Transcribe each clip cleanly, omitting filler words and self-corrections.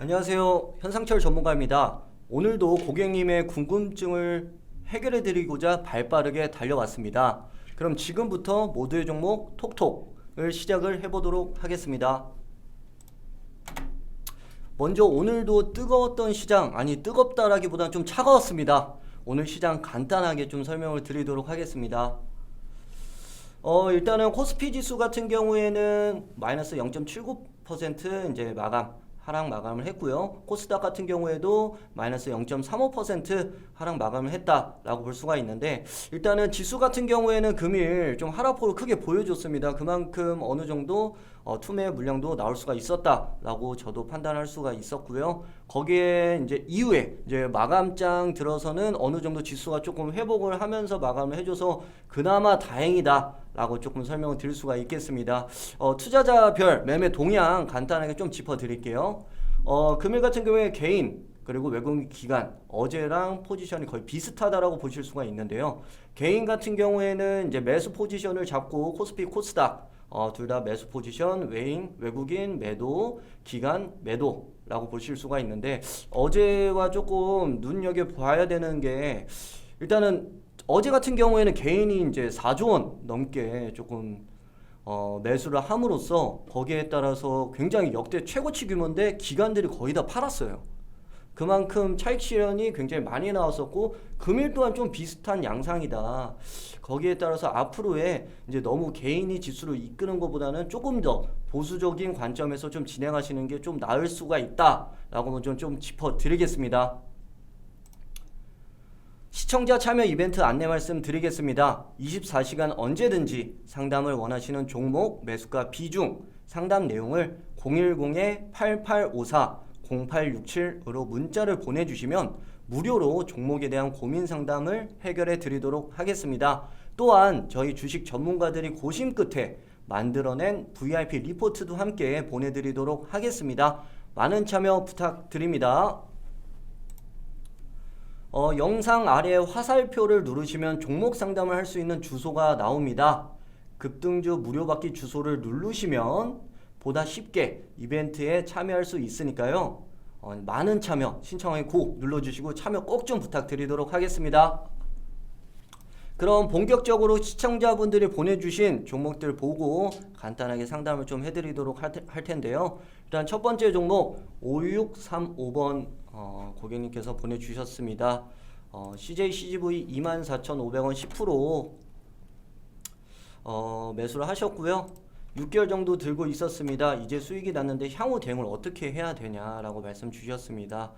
안녕하세요. 현상철 전문가입니다. 오늘도 고객님의 궁금증을 해결해 드리고자 발빠르게 달려왔습니다. 그럼 지금부터 모두의 종목 톡톡을 시작을 해보도록 하겠습니다. 먼저 오늘도 뜨거웠던 시장, 뜨겁다라기보다는 좀 차가웠습니다. 오늘 시장 간단하게 좀 설명을 드리도록 하겠습니다. 일단은 코스피 지수 같은 경우에는 마이너스 0.79% 이제 하락 마감을 했고요. 코스닥 같은 경우에도 마이너스 0.35% 하락 마감을 했다라고 볼 수가 있는데, 일단은 지수 같은 경우에는 금일 좀 하락폭을 크게 보여줬습니다. 그만큼 어느 정도 투매 물량도 나올 수가 있었다라고 저도 판단할 수가 있었고요. 거기에 이제 이후에 이제 마감장 들어서는 어느 정도 지수가 조금 회복을 하면서 마감을 해줘서 그나마 다행이다라고 조금 설명을 드릴 수가 있겠습니다. 투자자별 매매 동향 간단하게 좀 짚어드릴게요. 금일 같은 경우에 개인 그리고 외국인 기관 어제랑 포지션이 거의 비슷하다라고 보실 수가 있는데요. 개인 같은 경우에는 이제 매수 포지션을 잡고 코스피, 코스닥 둘 다 매수 포지션, 외국인 매도, 기관 매도라고 보실 수가 있는데, 어제와 조금 눈여겨봐야 되는 게, 일단은 어제 같은 경우에는 개인이 이제 4조 원 넘게 조금 매수를 함으로써 거기에 따라서 굉장히 역대 최고치 규모인데 기관들이 거의 다 팔았어요. 그만큼 차익 실현이 굉장히 많이 나왔었고, 금일 또한 좀 비슷한 양상이다. 거기에 따라서 앞으로의 이제 너무 개인이 지수를 이끄는 것보다는 조금 더 보수적인 관점에서 좀 진행하시는 게 좀 나을 수가 있다라고 먼저 좀 짚어드리겠습니다. 시청자 참여 이벤트 안내 말씀 드리겠습니다. 24시간 언제든지 상담을 원하시는 종목, 매수가 비중, 상담 내용을 010-8854-0867으로 문자를 보내주시면 무료로 종목에 대한 고민 상담을 해결해 드리도록 하겠습니다. 또한 저희 주식 전문가들이 고심 끝에 만들어낸 VIP 리포트도 함께 보내드리도록 하겠습니다. 많은 참여 부탁드립니다. 영상 아래 화살표를 누르시면 종목 상담을 할 수 있는 주소가 나옵니다. 급등주 무료 받기 주소를 누르시면 보다 쉽게 이벤트에 참여할 수 있으니까요. 많은 참여 신청하기 꼭 눌러주시고 참여 꼭 좀 부탁드리도록 하겠습니다. 그럼 본격적으로 시청자분들이 보내주신 종목들 보고 간단하게 상담을 좀 해드리도록 할 텐데요. 일단 첫 번째 종목 5635번 고객님께서 보내주셨습니다. CJ CGV 24,500원 10% 매수를 하셨고요. 6개월 정도 들고 있었습니다. 이제 수익이 났는데 향후 대응을 어떻게 해야 되냐라고 말씀 주셨습니다.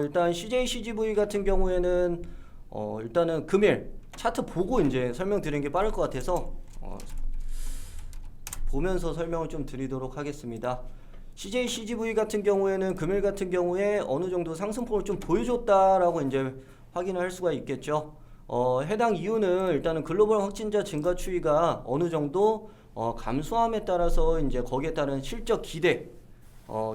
일단 CJ CGV 같은 경우에는 일단은 금일 차트 보고 이제 설명드리는 게 빠를 것 같아서 보면서 설명을 좀 드리도록 하겠습니다. CJ CGV 같은 경우에는 금일 같은 경우에 어느 정도 상승폭을 좀 보여줬다라고 이제 확인을 할 수가 있겠죠. 해당 이유는 일단은 글로벌 확진자 증가 추이가 어느 정도 감소함에 따라서 이제 거기에 따른 실적 기대,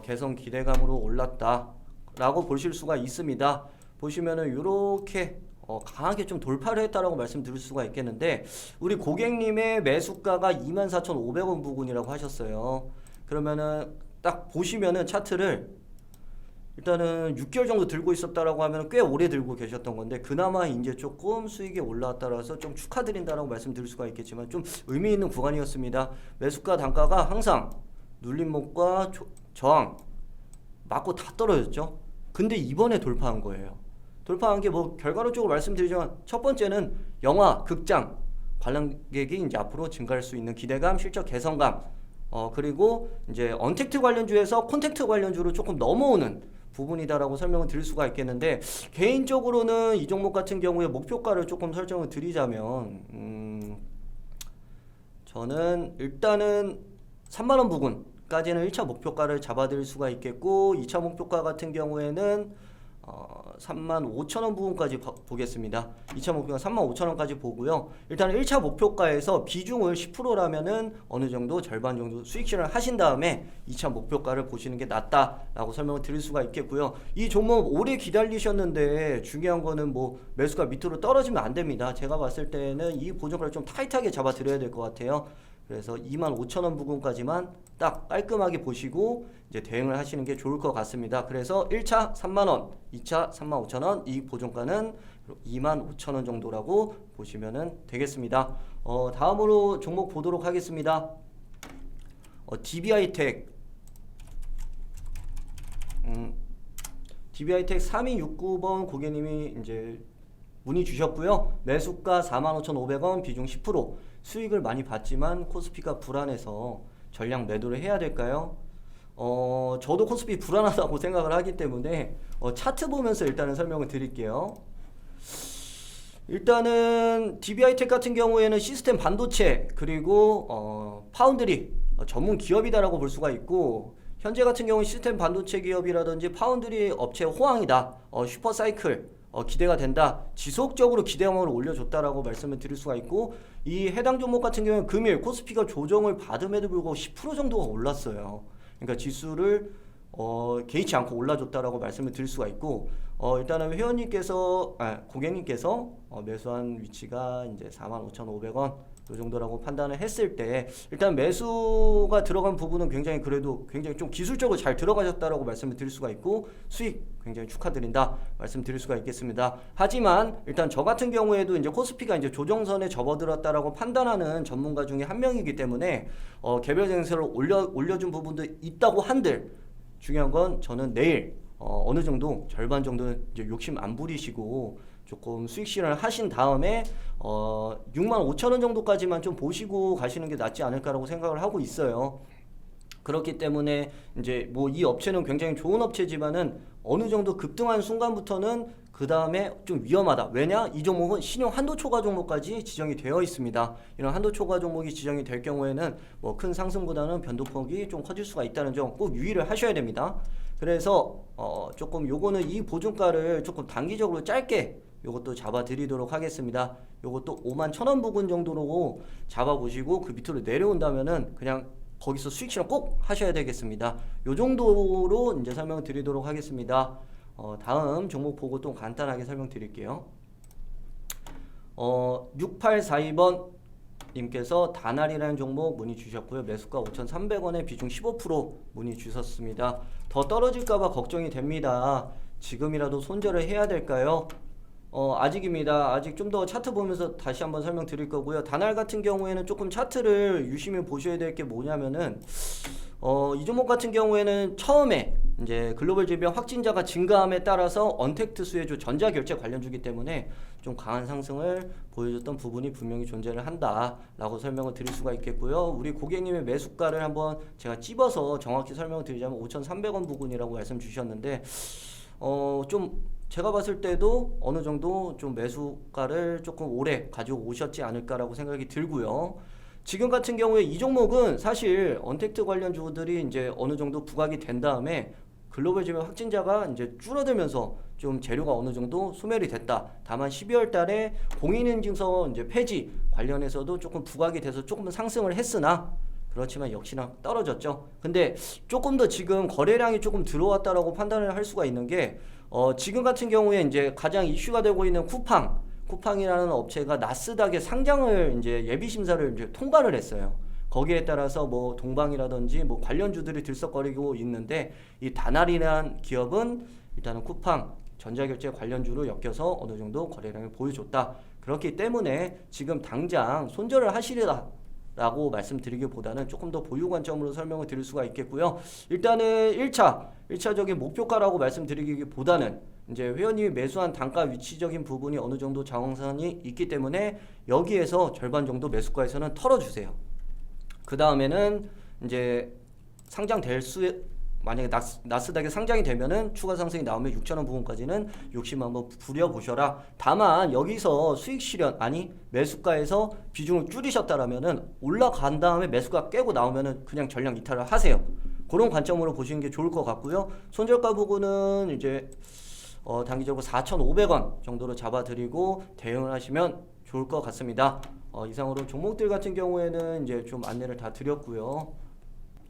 개선 기대감으로 올랐다라고 보실 수가 있습니다. 보시면은 이렇게 강하게 좀 돌파를 했다라고 말씀드릴 수가 있겠는데, 우리 고객님의 매수가가 24,500원 부근이라고 하셨어요. 그러면은 딱 보시면은 차트를 일단은 6개월 정도 들고 있었다라고 하면 꽤 오래 들고 계셨던 건데, 그나마 이제 조금 수익이 올라왔다라서 좀 축하드린다라고 말씀드릴 수가 있겠지만 좀 의미 있는 구간이었습니다. 매수가 단가가 항상 눌림목과 저항 맞고 다 떨어졌죠. 근데 이번에 돌파한 거예요. 돌파한 게 뭐 결과론적으로 말씀드리지만, 첫 번째는 영화, 극장 관람객이 이제 앞으로 증가할 수 있는 기대감, 실적 개선감, 그리고 이제 언택트 관련주에서 콘택트 관련주로 조금 넘어오는 부분이다라고 설명을 드릴 수가 있겠는데, 개인적으로는 이 종목 같은 경우에 목표가를 조금 설정을 드리자면 저는 일단은 3만원 부근까지는 1차 목표가를 잡아드릴 수가 있겠고, 2차 목표가 같은 경우에는 35,000원 부분까지 보겠습니다. 2차 목표가 35,000원까지 보고요. 일단 1차 목표가에서 비중을 10%라면은 어느 정도 절반 정도 수익 실현을 하신 다음에 2차 목표가를 보시는 게 낫다라고 설명을 드릴 수가 있겠고요. 이 종목 오래 기다리셨는데 중요한 거는 뭐 매수가 밑으로 떨어지면 안 됩니다. 제가 봤을 때는 이 보정가를 좀 타이트하게 잡아 드려야 될 것 같아요. 그래서 25,000원 부근까지만 딱 깔끔하게 보시고 이제 대응을 하시는 게 좋을 것 같습니다. 그래서 1차 3만원, 2차 35,000원, 이 보정가는 25,000원 정도라고 보시면 되겠습니다. 다음으로 종목 보도록 하겠습니다. DB하이텍 DB하이텍 3269번 고객님이 이제 문의 주셨고요. 매수가 45,500원, 비중 10%. 수익을 많이 봤지만 코스피가 불안해서 전량 매도를 해야 될까요? 저도 코스피 불안하다고 생각을 하기 때문에 차트 보면서 일단은 설명을 드릴게요. 일단은 DB하이텍 같은 경우에는 시스템 반도체 그리고 파운드리 전문 기업이다라고 볼 수가 있고, 현재 같은 경우는 시스템 반도체 기업이라든지 파운드리 업체 호황이다. 슈퍼사이클 기대가 된다. 지속적으로 기대감을 올려줬다라고 말씀을 드릴 수가 있고, 이 해당 종목 같은 경우는 금일 코스피가 조정을 받음에도 불구하고 10% 정도가 올랐어요. 그러니까 지수를 개의치 않고 올라줬다라고 말씀을 드릴 수가 있고, 일단은 고객님께서 매수한 위치가 이제 45,500원 이 정도라고 판단을 했을 때, 일단 매수가 들어간 부분은 굉장히 좀 기술적으로 잘 들어가셨다라고 말씀을 드릴 수가 있고, 수익 굉장히 축하드린다 말씀드릴 수가 있겠습니다. 하지만 일단 저 같은 경우에도 이제 코스피가 이제 조정선에 접어들었다라고 판단하는 전문가 중에 한 명이기 때문에 개별 증세를 올려준 부분도 있다고 한들, 중요한 건 저는 내일 어느 정도 절반 정도는 이제 욕심 안 부리시고 조금 수익 실현을 하신 다음에 65,000원 정도까지만 좀 보시고 가시는 게 낫지 않을까라고 생각을 하고 있어요. 그렇기 때문에 이제 뭐 이 업체는 굉장히 좋은 업체지만은 어느 정도 급등한 순간부터는 그 다음에 좀 위험하다. 왜냐? 이 종목은 신용 한도 초과 종목까지 지정이 되어 있습니다. 이런 한도 초과 종목이 지정이 될 경우에는 뭐 큰 상승보다는 변동폭이 좀 커질 수가 있다는 점 꼭 유의를 하셔야 됩니다. 그래서 조금 요거는 이 보증가를 조금 단기적으로 짧게 요것도 잡아 드리도록 하겠습니다. 요것도 51,000원 부근 정도로 잡아 보시고 그 밑으로 내려온다면은 그냥 거기서 수익 실현 꼭 하셔야 되겠습니다. 요 정도로 이제 설명 드리도록 하겠습니다. 다음 종목 보고 또 간단하게 설명드릴게요. 6842번 님께서 다날이라는 종목 문의 주셨고요. 매수가 5,300원에 비중 15% 문의 주셨습니다. 더 떨어질까봐 걱정이 됩니다. 지금이라도 손절을 해야 될까요? 아직입니다. 아직 좀 더 차트 보면서 다시 한번 설명드릴 거고요. 다날 같은 경우에는 조금 차트를 유심히 보셔야 될 게 뭐냐면은 이 종목 같은 경우에는 처음에 이제 글로벌 질병 확진자가 증가함에 따라서 언택트 수혜주 전자결제 관련주기 때문에 좀 강한 상승을 보여줬던 부분이 분명히 존재를 한다라고 설명을 드릴 수가 있겠고요. 우리 고객님의 매수가를 한번 제가 찝어서 정확히 설명을 드리자면 5,300원 부근이라고 말씀 주셨는데 좀 제가 봤을 때도 어느 정도 좀 매수가를 조금 오래 가지고 오셨지 않을까라고 생각이 들고요. 지금 같은 경우에 이 종목은 사실 언택트 관련주들이 이제 어느 정도 부각이 된 다음에 글로벌 질병 확진자가 이제 줄어들면서 좀 재료가 어느 정도 소멸이 됐다. 다만 12월 달에 공인인증서 이제 폐지 관련해서도 조금 부각이 돼서 조금 상승을 했으나 그렇지만 역시나 떨어졌죠. 근데 조금 더 지금 거래량이 조금 들어왔다라고 판단을 할 수가 있는 게 지금 같은 경우에 이제 가장 이슈가 되고 있는 쿠팡이라는 업체가 나스닥에 상장을 이제 예비 심사를 이제 통과를 했어요. 거기에 따라서 뭐 동방이라든지 뭐 관련주들이 들썩거리고 있는데, 이 다날이라는 기업은 일단은 쿠팡 전자결제 관련주로 엮여서 어느 정도 거래량을 보여줬다. 그렇기 때문에 지금 당장 손절을 하시리라 라고 말씀드리기보다는 조금 더 보유 관점으로 설명을 드릴 수가 있겠고요. 일단은 1차적인 목표가라고 말씀드리기보다는 이제 회원님이 매수한 단가 위치적인 부분이 어느 정도 저항선이 있기 때문에 여기에서 절반 정도 매수가에서는 털어주세요. 그 다음에는 이제 만약에 나스닥에 상장이 되면은 추가 상승이 나오면 6,000원 부분까지는 욕심 한번 부려보셔라. 다만 여기서 수익 실현 매수가에서 비중을 줄이셨다라면은 올라간 다음에 매수가 깨고 나오면은 그냥 전량 이탈을 하세요. 그런 관점으로 보시는 게 좋을 것 같고요. 손절가 부분은 이제 단기적으로 4,500원 정도로 잡아드리고 대응을 하시면 좋을 것 같습니다. 이상으로 종목들 같은 경우에는 이제 좀 안내를 다 드렸고요.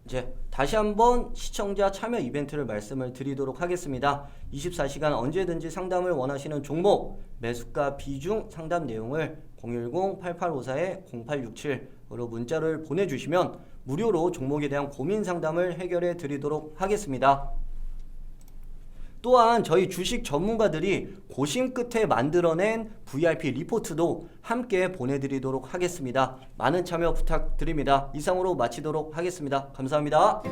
이제 다시 한번 시청자 참여 이벤트를 말씀을 드리도록 하겠습니다. 24시간 언제든지 상담을 원하시는 종목, 매수가 비중 상담 내용을 010-8854-0867 바로 문자를 보내주시면 무료로 종목에 대한 고민 상담을 해결해 드리도록 하겠습니다. 또한 저희 주식 전문가들이 고심 끝에 만들어낸 VIP 리포트도 함께 보내드리도록 하겠습니다. 많은 참여 부탁드립니다. 이상으로 마치도록 하겠습니다. 감사합니다.